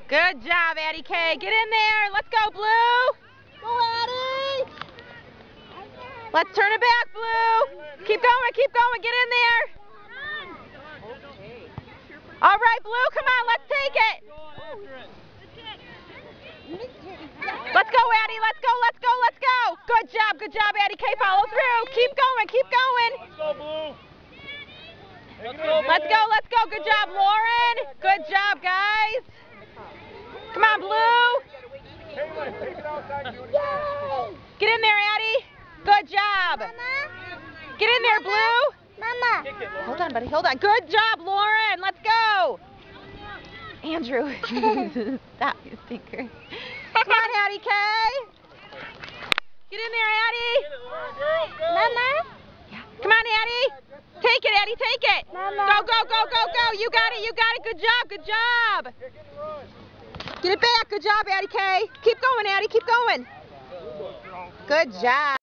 Good job, Addie K. Get in there. Let's go, Blue. Go, Addie. Let's turn it back, Blue. Keep going, keep going. Get in there. All right, Blue, come on. Let's take it. Let's go, Addie. Let's go, let's go, let's go. Good job, Addie K. Follow through. Keep going, keep going. Let's go, Blue. Let's go. Good job, Lauren. Good job, guys. Come on, Blue. Get in there, Addie. Good job. Get in there, Blue. Mama. Hold on, buddy. Hold on. Good job, Lauren. Let's go. Andrew. Stop, you stinker. Come on, Addie K. Get in there, Addie. Mama. Yeah. Come on, Addie. Take it, Addie. Take it. Mama. Go. You got it. Good job. Get it back. Good job, Addie K. Keep going, Addie. Keep going. Good job.